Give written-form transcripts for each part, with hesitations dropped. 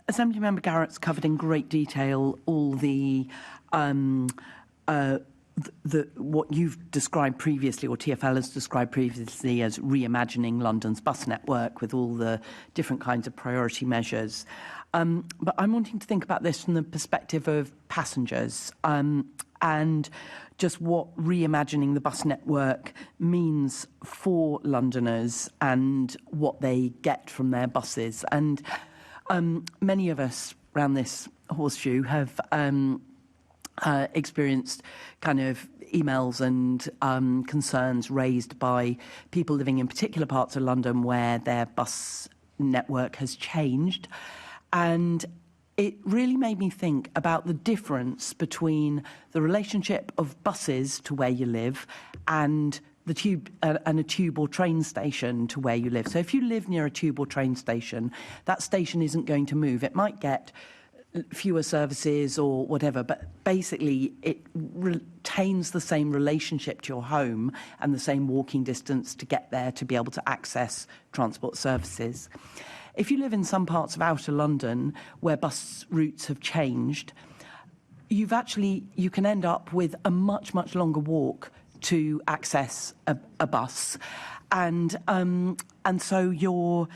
Assemblymember Garrett's covered in great detail all what you've described previously, or TfL has described previously, as reimagining London's bus network with all the different kinds of priority measures. But I'm wanting to think about this from the perspective of passengers and just what reimagining the bus network means for Londoners and what they get from their buses. And many of us around this horseshoe have experienced kind of emails and concerns raised by people living in particular parts of London where their bus network has changed. And it really made me think about the difference between the relationship of buses to where you live and the tube and a tube or train station to where you live. So if you live near a tube or train station, that station isn't going to move. It might get fewer services or whatever, but basically it retains the same relationship to your home and the same walking distance to get there to be able to access transport services. If you live in some parts of outer London where bus routes have changed, you can end up with a much, much longer walk to access a bus, and so your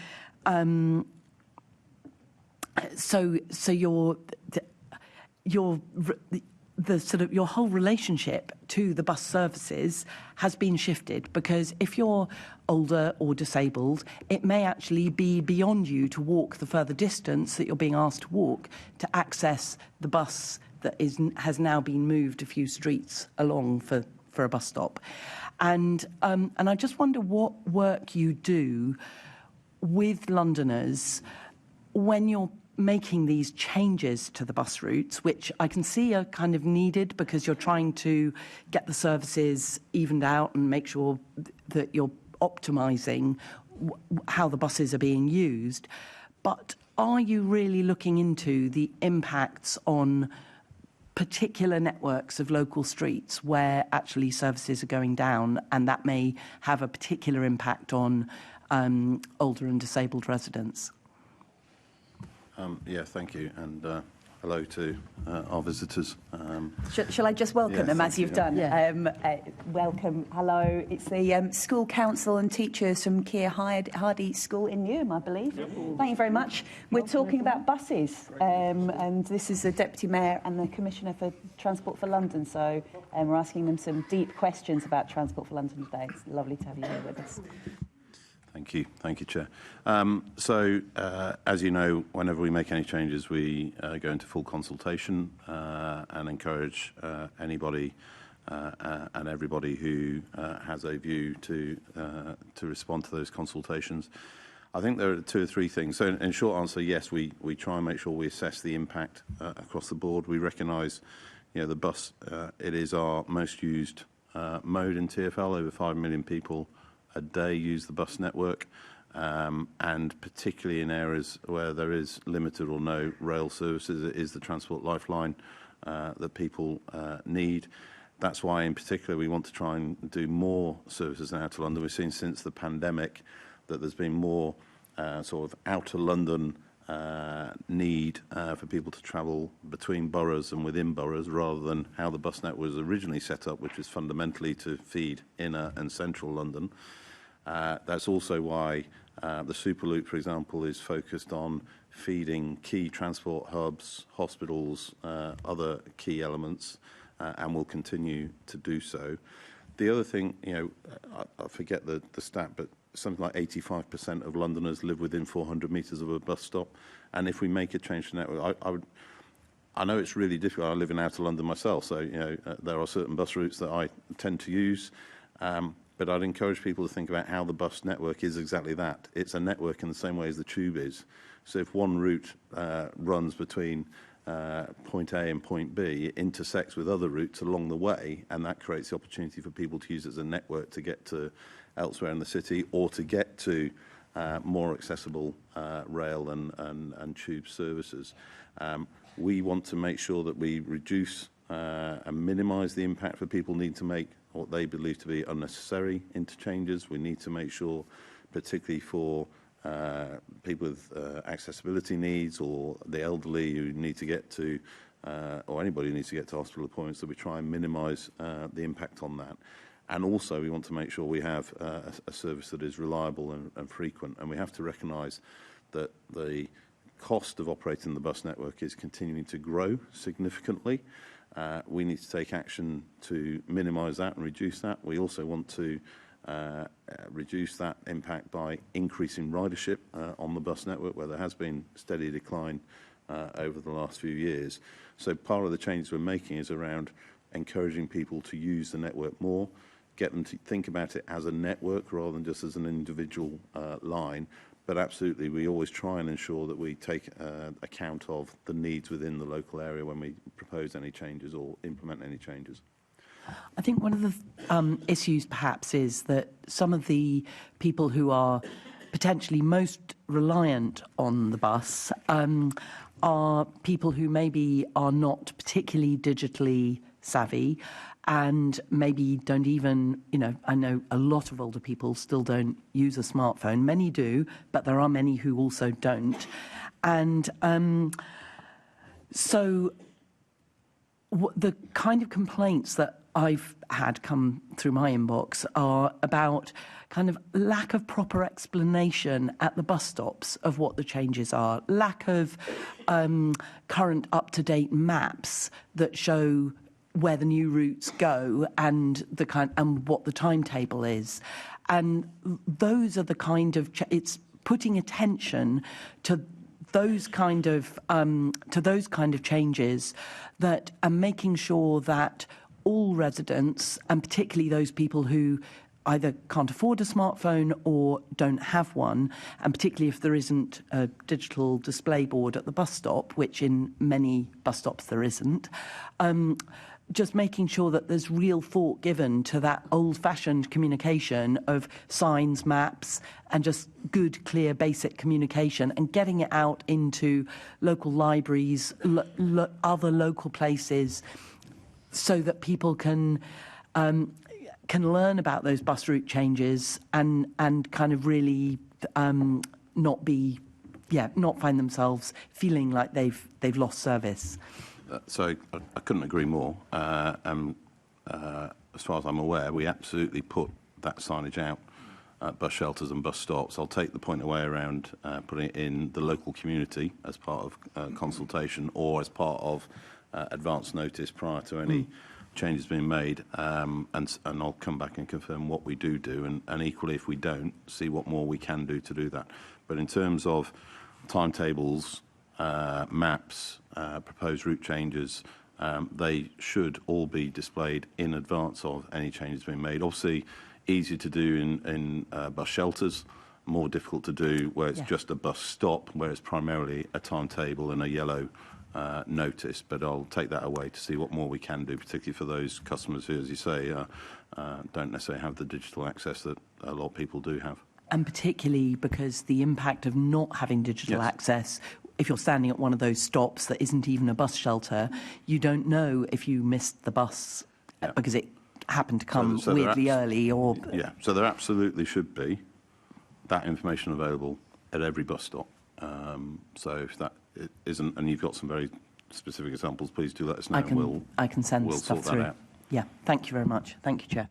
whole relationship to the bus services has been shifted, because if you're older or disabled, it may actually be beyond you to walk the further distance that you're being asked to walk to access the bus that has now been moved a few streets along for a bus stop. And I just wonder what work you do with Londoners when you're making these changes to the bus routes, which I can see are kind of needed because you're trying to get the services evened out and make sure that you're optimising how the buses are being used. But are you really looking into the impacts on particular networks of local streets where actually services are going down, and that may have a particular impact on older and disabled residents? Yeah, thank you, and hello to our visitors. Shall I just welcome them as you've done? Yeah. Welcome, hello. It's the School Council and teachers from Keir Hardy School in Newham, I believe. Thank you very much. We're talking about buses, and this is the Deputy Mayor and the Commissioner for Transport for London, so we're asking them some deep questions about Transport for London today. It's lovely to have you here with us. Thank you, Chair. As you know, whenever we make any changes, we go into full consultation and encourage anybody and everybody who has a view to respond to those consultations. I think there are two or three things. So in short answer, yes, we try and make sure we assess the impact across the board. We recognise, the bus, it is our most used mode in TfL. Over 5 million people a day use the bus network, and particularly in areas where there is limited or no rail services, it is the transport lifeline that people need. That's why, in particular, we want to try and do more services in outer London. We've seen since the pandemic that there's been more sort of outer London need for people to travel between boroughs and within boroughs, rather than how the bus network was originally set up, which is fundamentally to feed inner and central London. That's also why the Superloop, for example, is focused on feeding key transport hubs, hospitals, other key elements, and will continue to do so. The other thing, I forget the stat, but something like 85% of Londoners live within 400 metres of a bus stop. And if we make a change to the network, I know it's really difficult. I live in outer London myself, so there are certain bus routes that I tend to use. But I'd encourage people to think about how the bus network is exactly that. It's a network in the same way as the tube is. So if one route runs between point A and point B, it intersects with other routes along the way, and that creates the opportunity for people to use it as a network to get to elsewhere in the city, or to get to more accessible rail and tube services. We want to make sure that we reduce and minimise the impact for people need to make what they believe to be unnecessary interchanges. We need to make sure, particularly for people with accessibility needs or the elderly who need to get to, or anybody who needs to get to hospital appointments, that we try and minimise the impact on that. And also we want to make sure we have a service that is reliable and frequent. And we have to recognise that the cost of operating the bus network is continuing to grow significantly. We need to take action to minimise that and reduce that. We also want to reduce that impact by increasing ridership on the bus network, where there has been steady decline over the last few years. So part of the changes we're making is around encouraging people to use the network more, get them to think about it as a network rather than just as an individual line. But absolutely, we always try and ensure that we take account of the needs within the local area when we propose any changes or implement any changes. I think one of the issues perhaps is that some of the people who are potentially most reliant on the bus are people who maybe are not particularly digitally savvy and maybe don't even, I know a lot of older people still don't use a smartphone. Many do, but there are many who also don't. And so the kind of complaints that I've had come through my inbox are about kind of lack of proper explanation at the bus stops of what the changes are, lack of current up-to-date maps that show where the new routes go and what the timetable is. And those are the kind of it's putting attention to those kind of changes that are making sure that all residents, and particularly those people who either can't afford a smartphone or don't have one, and particularly if there isn't a digital display board at the bus stop, which in many bus stops there isn't, just making sure that there's real thought given to that old-fashioned communication of signs, maps, and just good, clear, basic communication, and getting it out into local libraries, other local places, so that people can learn about those bus route changes and kind of really not find themselves feeling like they've lost service. So I couldn't agree more. As far as I'm aware, we absolutely put that signage out at bus shelters and bus stops. I'll take the point away around putting it in the local community as part of consultation or as part of advance notice prior to any changes being made. And I'll come back and confirm what we do, and equally, if we don't, see what more we can do to do that. But in terms of timetables, maps, proposed route changes, they should all be displayed in advance of any changes being made. Obviously, easier to do in bus shelters, more difficult to do where it's just a bus stop, where it's primarily a timetable and a yellow notice. But I'll take that away to see what more we can do, particularly for those customers who, as you say, don't necessarily have the digital access that a lot of people do have. And particularly because the impact of not having digital access, if you're standing at one of those stops that isn't even a bus shelter, you don't know if you missed the bus because it happened to come weirdly early or... Yeah, so there absolutely should be that information available at every bus stop. So if that isn't, and you've got some very specific examples, please do let us know. I can send we'll stuff sort through. that out. Yeah, thank you very much. Thank you, Chair.